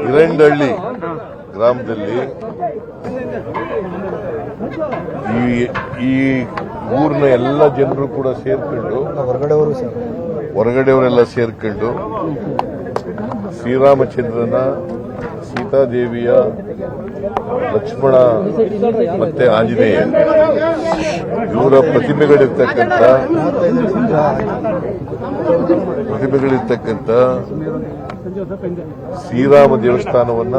ಹಿರಂಡಹಳ್ಳಿ ಗ್ರಾಮದಲ್ಲಿ ಈ ಊರಿನ ಎಲ್ಲ ಜನರು ಕೂಡ ಸೇರ್ಕೊಂಡು ಹೊರಗಡೆಯವರೆಲ್ಲ ಸೇರ್ಕೊಂಡು ಶ್ರೀರಾಮಚಂದ್ರನ ಸೀತಾದೇವಿಯ ಲಕ್ಷ್ಮಣ ಮತ್ತೆ ಆಂಜನೇಯ ಇವರ ಪ್ರತಿಮೆಗಳಿರ್ತಕ್ಕಂಥ ಶ್ರೀರಾಮ ದೇವಸ್ಥಾನವನ್ನ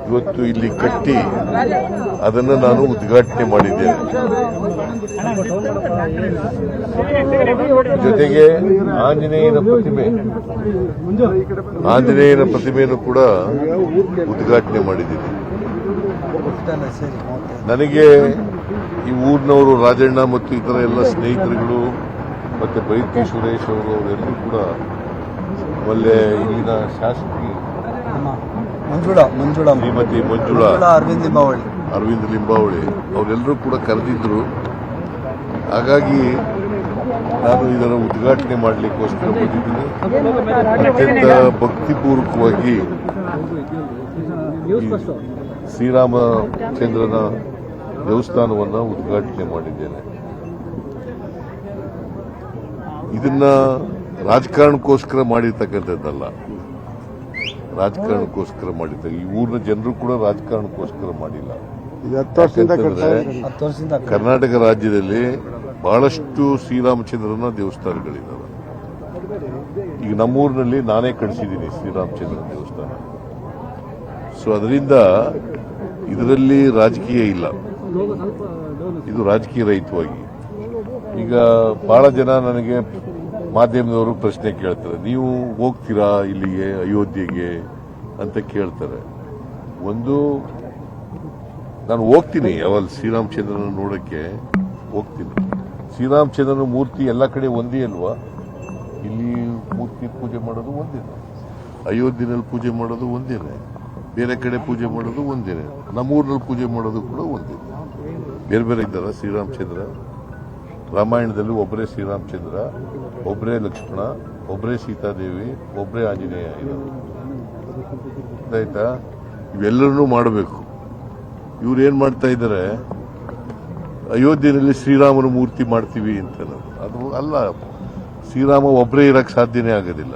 ಇವತ್ತು ಇಲ್ಲಿ ಕಟ್ಟಿ ಅದನ್ನು ನಾನು ಉದ್ಘಾಟನೆ ಮಾಡಿದ್ದೇನೆ. ಜೊತೆಗೆ ಆಂಜನೇಯನ ಪ್ರತಿಮೆಯನ್ನು ಕೂಡ ಉದ್ಘಾಟನೆ ಮಾಡಿದ್ದೀನಿ. ನನಗೆ ಈ ಊರಿನವರು ರಾಜಣ್ಣ ಮತ್ತು ಇತರ ಎಲ್ಲ ಸ್ನೇಹಿತರುಗಳು ಮತ್ತೆ ಬೈತಿ ಸುರೇಶ್ ಅವರೆಲ್ಲರೂ ಕೂಡ ಆಮೇಲೆ ಇಲ್ಲಿನ ಶಾಸಕಿ ಶ್ರೀಮತಿ ಮಂಜುಳಾ ಅರವಿಂದ್ ಲಿಂಬಾವಳಿ ಅವರೆಲ್ಲರೂ ಕೂಡ ಕರೆದಿದ್ರು. ಹಾಗಾಗಿ ನಾನು ಇದನ್ನು ಉದ್ಘಾಟನೆ ಮಾಡಲಿಕ್ಕೋಸ್ಕರ ಬಂದಿದ್ದೀನಿ. ಅತ್ಯಂತ ಭಕ್ತಿಪೂರ್ವಕವಾಗಿ ಶ್ರೀರಾಮಚಂದ್ರನ ದೇವಸ್ಥಾನವನ್ನು ಉದ್ಘಾಟನೆ ಮಾಡಿದ್ದೇನೆ. ಇದನ್ನ ರಾಜಕಾರಣಕ್ಕೋಸ್ಕರ ಮಾಡಿರ್ತಕ್ಕಂಥದ್ದಲ್ಲ, ರಾಜಕಾರಣಕ್ಕೋಸ್ಕರ ಮಾಡಿದ್ದಾರೆ. ಈ ಊರಿನ ಜನರು ಕೂಡ ರಾಜಕಾರಣಕ್ಕೋಸ್ಕರ ಮಾಡಿಲ್ಲ. ಕರ್ನಾಟಕ ರಾಜ್ಯದಲ್ಲಿ ಬಹಳಷ್ಟು ಶ್ರೀರಾಮಚಂದ್ರನ ದೇವಸ್ಥಾನಗಳಿದ್ದಾವೆ. ಈಗ ನಮ್ಮೂರಿನಲ್ಲಿ ನಾನೇ ಕಟ್ಟಿಸಿದ್ದೀನಿ ಶ್ರೀರಾಮಚಂದ್ರನ ದೇವಸ್ಥಾನ. ಸೊ ಅದರಿಂದ ಇದರಲ್ಲಿ ರಾಜಕೀಯ ಇಲ್ಲ, ಇದು ರಾಜಕೀಯ ರಹಿತವಾಗಿ. ಈಗ ಬಹಳ ಜನ ನನಗೆ ಮಾಧ್ಯಮದವರು ಪ್ರಶ್ನೆ ಕೇಳ್ತಾರೆ, ನೀವು ಹೋಗ್ತೀರಾ ಇಲ್ಲಿಗೆ ಅಯೋಧ್ಯೆಗೆ ಅಂತ ಕೇಳ್ತಾರೆ. ಒಂದು, ನಾನು ಹೋಗ್ತೀನಿ, ಯಾವಾಗ ಶ್ರೀರಾಮಚಂದ್ರನ ನೋಡಕ್ಕೆ ಹೋಗ್ತೀನಿ. ಶ್ರೀರಾಮಚಂದ್ರನ ಮೂರ್ತಿ ಎಲ್ಲ ಕಡೆ ಒಂದೇ ಅಲ್ವಾ? ಇಲ್ಲಿ ಮೂರ್ತಿ ಪೂಜೆ ಮಾಡೋದು ಒಂದೇನೆ, ಅಯೋಧ್ಯೆನಲ್ಲಿ ಪೂಜೆ ಮಾಡೋದು ಒಂದೇನೆ, ಬೇರೆ ಕಡೆ ಪೂಜೆ ಮಾಡೋದು ಒಂದೇನೆ, ನಮ್ಮೂರಿನಲ್ಲಿ ಪೂಜೆ ಮಾಡೋದು ಕೂಡ ಒಂದೇ. ಬೇರೆ ಬೇರೆ ಇದ್ದಾರ ಶ್ರೀರಾಮಚಂದ್ರ? ರಾಮಾಯಣದಲ್ಲಿ ಒಬ್ಬರೇ ಶ್ರೀರಾಮಚಂದ್ರ, ಒಬ್ಬರೇ ಲಕ್ಷ್ಮಣ, ಒಬ್ಬರೇ ಸೀತಾದೇವಿ, ಒಬ್ಬರೇ ಆಂಜನೇಯ ಇರೋದು. ಆಯ್ತಾ? ಇವೆಲ್ಲರನ್ನೂ ಮಾಡಬೇಕು. ಇವ್ರು ಏನ್ ಮಾಡ್ತಾ ಇದ್ದಾರೆ, ಅಯೋಧ್ಯೆಯಲ್ಲಿ ಶ್ರೀರಾಮನ ಮೂರ್ತಿ ಮಾಡ್ತೀವಿ ಅಂತ. ಅದು ಅಲ್ಲ, ಶ್ರೀರಾಮ ಒಬ್ಬರೇ ಇರಕ್ಕೆ ಸಾಧ್ಯನೇ ಆಗೋದಿಲ್ಲ.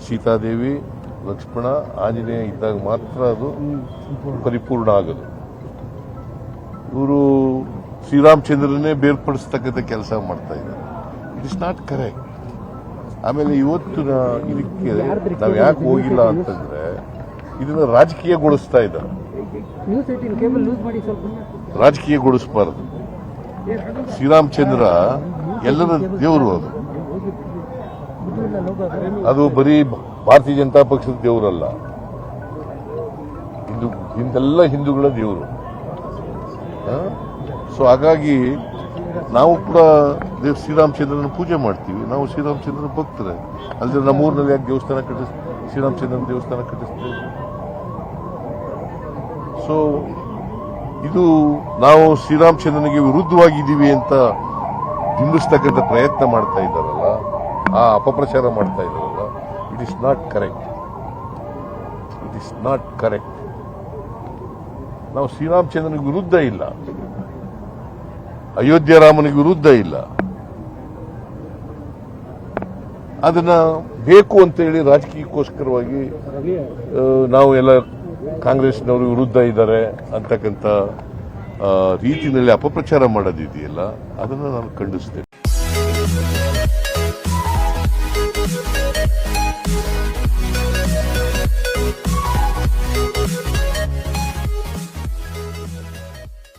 ಸೀತಾದೇವಿ, ಲಕ್ಷ್ಮಣ, ಆಂಜನೇಯ ಇದ್ದಾಗ ಮಾತ್ರ ಅದು ಪರಿಪೂರ್ಣ ಆಗೋದು. ಇವರು ಶ್ರೀರಾಮಚಂದ್ರನೇ ಬೇರ್ಪಡಿಸ್ತಕ್ಕಂಥ ಕೆಲಸ ಮಾಡ್ತಾ ಇದ್ದಾರೆ. It is not correct. ಆಮೇಲೆ ಇವತ್ತು ಇದಕ್ಕೆ ನಾವು ಯಾಕೆ ಹೋಗಿಲ್ಲ ಅಂತಂದ್ರೆ, ಇದನ್ನ ರಾಜಕೀಯಗೊಳಿಸ್ತಾ ಇದ್ದಾರೆ. ರಾಜಕೀಯಗೊಳಿಸಬಾರದು. ಶ್ರೀರಾಮಚಂದ್ರ ಎಲ್ಲರ ದೇವರು. ಅದು ಬರೀ ಭಾರತೀಯ ಜನತಾ ಪಕ್ಷದ ದೇವರಲ್ಲ, ಹಿಂದೆಲ್ಲ ಹಿಂದೂಗಳ ದೇವರು. ಸೊ ಹಾಗಾಗಿ ನಾವು ಕೂಡ ಶ್ರೀರಾಮಚಂದ್ರನ ಪೂಜೆ ಮಾಡ್ತೀವಿ. ನಾವು ಶ್ರೀರಾಮಚಂದ್ರನ ಭಕ್ತರೆ. ಅಲ್ಲದೆ ನಮ್ಮೂರಿನಲ್ಲಿ ಯಾಕೆ ದೇವಸ್ಥಾನ ಶ್ರೀರಾಮಚಂದ್ರನ ದೇವಸ್ಥಾನ ಕಟ್ಟಿಸ್ತೇವೆ? ಸೊ ಇದು ನಾವು ಶ್ರೀರಾಮಚಂದ್ರನಿಗೆ ವಿರುದ್ಧವಾಗಿದ್ದೀವಿ ಅಂತ ಬಿಂಬಿಸ್ತಕ್ಕಂಥ ಪ್ರಯತ್ನ ಮಾಡ್ತಾ ಇದ್ದಾರಲ್ಲ, ಆ ಅಪಪ್ರಚಾರ ಮಾಡ್ತಾ ಇದ್ದಾರಲ್ಲ, it is not correct. It is not correct. ನಾವು ಶ್ರೀರಾಮಚಂದ್ರನಿಗೆ ವಿರುದ್ಧ ಇಲ್ಲ, ಅಯೋಧ್ಯ ರಾಮನಿಗೆ ವಿರುದ್ಧ ಇಲ್ಲ. ಅದನ್ನ ಬೇಕು ಅಂತ ಹೇಳಿ ರಾಜಕೀಯಕ್ಕೋಸ್ಕರವಾಗಿ ನಾವು ಎಲ್ಲ ಕಾಂಗ್ರೆಸ್ನವರು ವಿರುದ್ಧ ಇದ್ದಾರೆ ಅಂತಕ್ಕಂಥ ರೀತಿಯಲ್ಲಿ ಅಪಪ್ರಚಾರ ಮಾಡೋದಿದೆಯಲ್ಲ, ಅದನ್ನು ನಾನು ಖಂಡಿಸ್ತೇನೆ.